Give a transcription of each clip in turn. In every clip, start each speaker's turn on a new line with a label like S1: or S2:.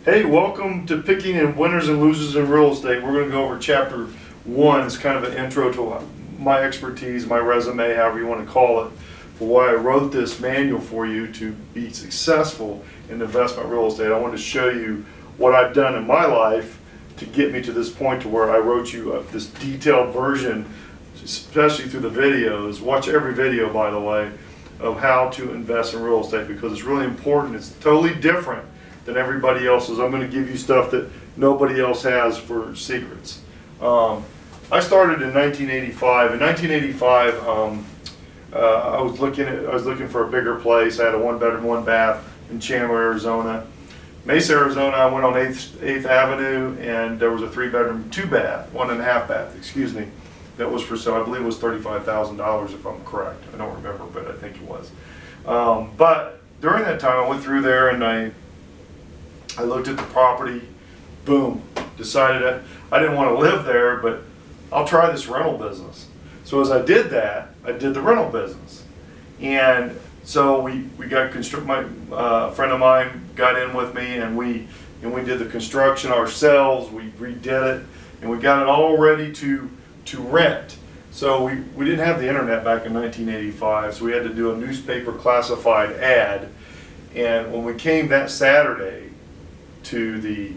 S1: Hey, welcome to Picking and Winners and Losers in Real Estate. We're going to go over chapter 1. It's kind of an intro to my expertise, my resume, however you want to call it, for why I wrote this manual for you to be successful in investment real estate. I want to show you what I've done in my life to get me to this point to where I wrote you this detailed version, especially through the videos. Watch every video, by the way, of how to invest in real estate, because it's really important. It's totally different than everybody else's. I'm going to give you stuff that nobody else has for secrets. I started in 1985. In 1985, I was looking for a bigger place. I had a 1-bedroom, 1-bath in Chandler, Arizona. Mesa, Arizona, I went on 8th Avenue, and there was a 3-bedroom, 2-bath, 1.5 bath, excuse me, that was for sale. I believe it was $35,000 if I'm correct. I don't remember, but I think it was. But during that time, I went through there and I looked at the property, boom, decided I didn't want to live there, but I'll try this rental business. So as I did that, I did the rental business. And so we got my friend of mine got in with me, and we did the construction ourselves. We redid it, and we got it all ready to rent. So we didn't have the internet back in 1985, so we had to do a newspaper classified ad. And when we came that Saturday to the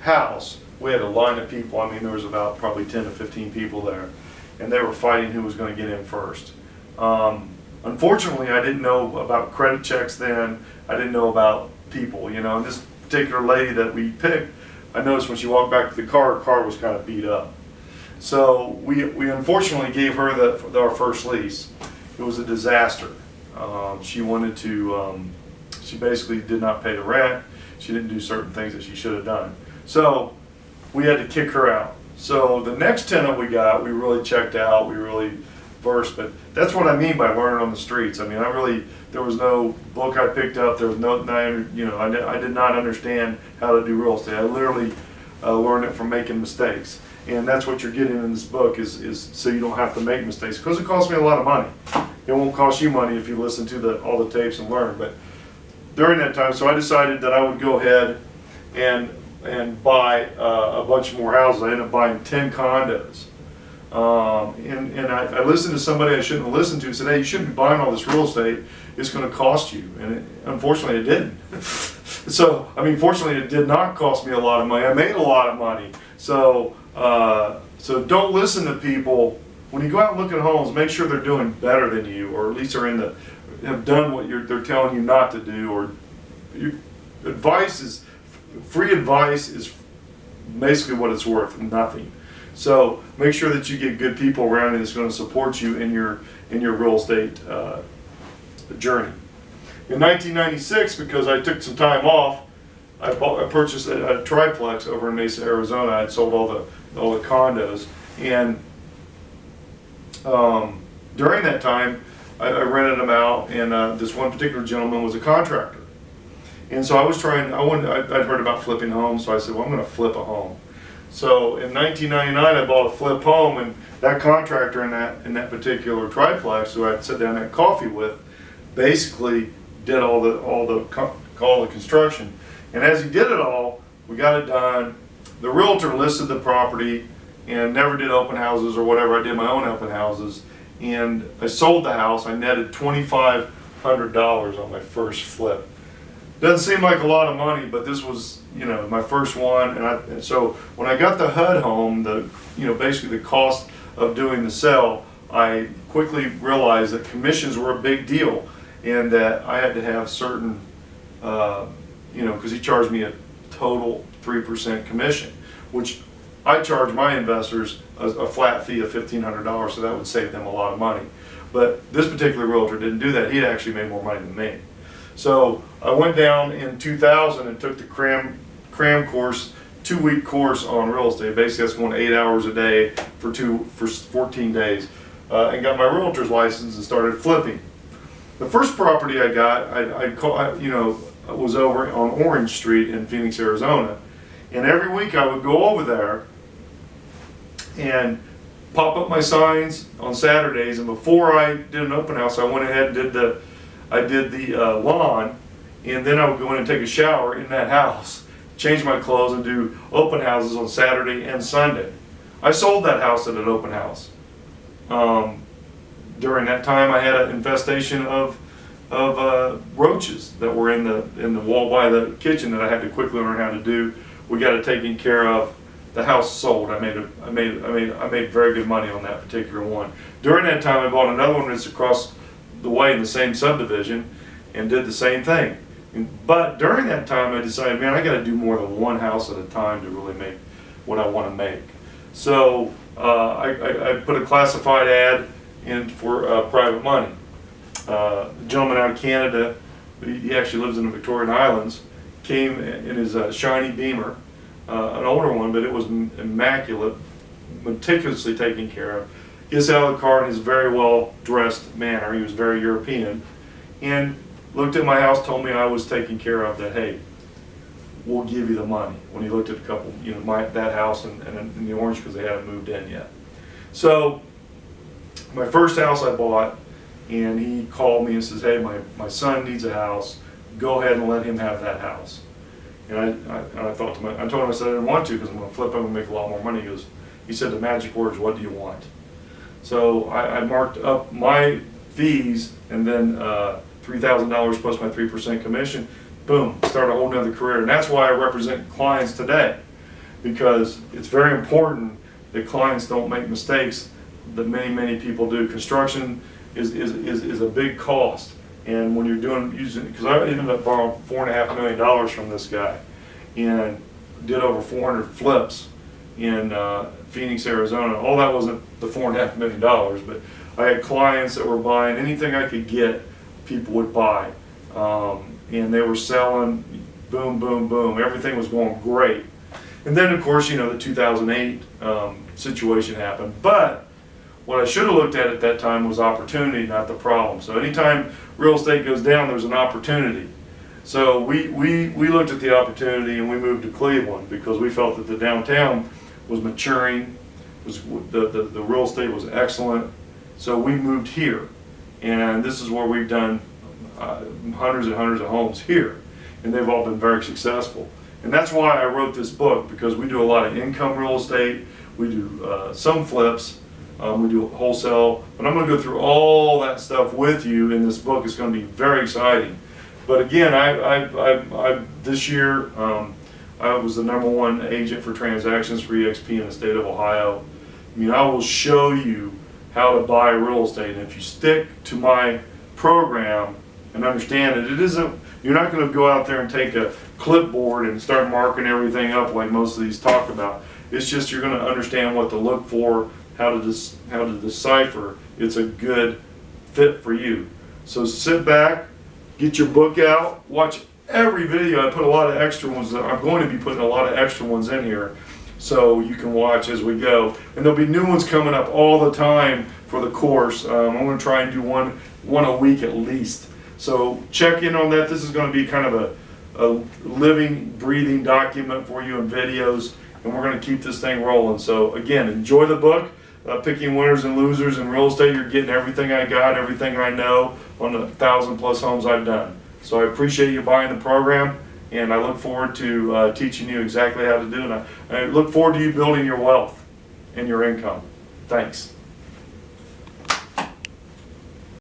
S1: house, we had a line of people. I mean, there was about probably 10 to 15 people there, and they were fighting who was going to get in first. Unfortunately, I didn't know about credit checks then. I didn't know about people, and this particular lady that we picked, I noticed when she walked back to the car, her car was kind of beat up. So we unfortunately gave her our first lease. It was a disaster. She wanted to, she basically did not pay the rent. She didn't do certain things that she should have done. So we had to kick her out. So the next tenant we got, we really checked out, we really versed, but that's what I mean by learning on the streets. I mean, there was no book I picked up, there was I did not understand how to do real estate. I literally learned it from making mistakes. And that's what you're getting in this book is so you don't have to make mistakes, because it cost me a lot of money. It won't cost you money if you listen to all the tapes and learn. But during that time, so I decided that I would go ahead and buy a bunch more houses. I ended up buying 10 condos. And I listened to somebody I shouldn't have listened to, said, hey, you shouldn't be buying all this real estate. It's going to cost you. And unfortunately, it didn't. So, I mean, fortunately, it did not cost me a lot of money. I made a lot of money. So, so don't listen to people. When you go out and look at homes, make sure they're doing better than you, or at least have done what they're telling you not to do. Or free advice is basically what it's worth, nothing. So make sure that you get good people around you that's going to support you in your real estate journey. In 1996, because I took some time off, I purchased a triplex over in Mesa, Arizona. I'd sold all the condos, and during that time, I rented them out, and this one particular gentleman was a contractor. And so I'd heard about flipping homes, so I said, well, I'm going to flip a home. So in 1999, I bought a flip home, and that contractor in that particular triplex, who I'd sit down and have coffee with, basically did all the construction. And as he did it all, we got it done. The realtor listed the property and never did open houses or whatever. I did my own open houses, and I sold the house. I netted $2,500 on my first flip. Doesn't seem like a lot of money, but this was, my first one. And so when I got the HUD home, basically the cost of doing the sale, I quickly realized that commissions were a big deal, and that I had to have certain, because he charged me a total 3% commission, which I charge my investors a flat fee of $1,500, so that would save them a lot of money. But this particular realtor didn't do that. He had actually made more money than me. So I went down in 2000 and took the cram course, 2-week course on real estate. Basically, that's going 8 hours a day for 14 days, and got my realtor's license and started flipping. The first property I got, was over on Orange Street in Phoenix, Arizona, and every week I would go over there and pop up my signs on Saturdays. And before I did an open house, I went ahead and did the lawn, and then I would go in and take a shower in that house. change my clothes, and do open houses on Saturday and Sunday. I sold that house at an open house. During that time, I had an infestation of roaches that were in the wall by the kitchen that I had to quickly learn how to do. We got it taken care of. The house sold. I made very good money on that particular one. During that time, I bought another one that's across the way in the same subdivision and did the same thing. But during that time, I decided, man, I got to do more than one house at a time to really make what I want to make. So I put a classified ad in for private money. A gentleman out of Canada, he actually lives in the Victorian Islands, came in his shiny Beamer, an older one, but it was immaculate, meticulously taken care of. He gets out of the car in his very well dressed manner. He was very European, and looked at my house, told me I was taken care of, that hey, we'll give you the money. When he looked at a couple, that house and in the Orange, because they hadn't moved in yet. So my first house I bought, and he called me and says, hey, my son needs a house, go ahead and let him have that house. And I thought to I told him, I said I didn't want to, because I'm going to flip him and make a lot more money. He said the magic words, what do you want? So I marked up my fees, and then $3,000 plus my 3% commission, boom, start a whole nother career. And that's why I represent clients today, because it's very important that clients don't make mistakes that many people do. Construction is a big cost, and when you're because I ended up borrowing $4.5 million from this guy, and did over 400 flips in Phoenix, Arizona. All that wasn't the $4.5 million, but I had clients that were buying anything I could get, people would buy, and they were selling, boom, boom, boom. Everything was going great. And then, of course, the 2008 situation happened. But what I should have looked at that time was opportunity, not the problem. So anytime real estate goes down, there's an opportunity. So we looked at the opportunity, and we moved to Cleveland because we felt that the downtown was maturing, the real estate was excellent. So we moved here, and this is where we've done hundreds and hundreds of homes here, and they've all been very successful. And that's why I wrote this book, because we do a lot of income real estate, we do some flips, we do wholesale, but I'm going to go through all that stuff with you in this book. It's going to be very exciting. But again, this year I was the #1 agent for transactions for EXP in the state of Ohio. I will show you how to buy real estate, and if you stick to my program and understand it, you're not going to go out there and take a clipboard and start marking everything up like most of these talk about. It's just you're going to understand what to look for, how to decipher it's a good fit for you. So sit back, get your book out, watch every video. I put a lot of extra ones. I'm going to be putting a lot of extra ones in here, so you can watch as we go. And there'll be new ones coming up all the time for the course. I'm going to try and do one a week at least. So check in on that. This is going to be kind of a living, breathing document for you in videos, and we're going to keep this thing rolling. So again, enjoy the book. Picking Winners and Losers in Real Estate. You're getting everything I got, everything I know on the 1,000+ homes I've done. So I appreciate you buying the program, and I look forward to teaching you exactly how to do it. I look forward to you building your wealth and your income. Thanks.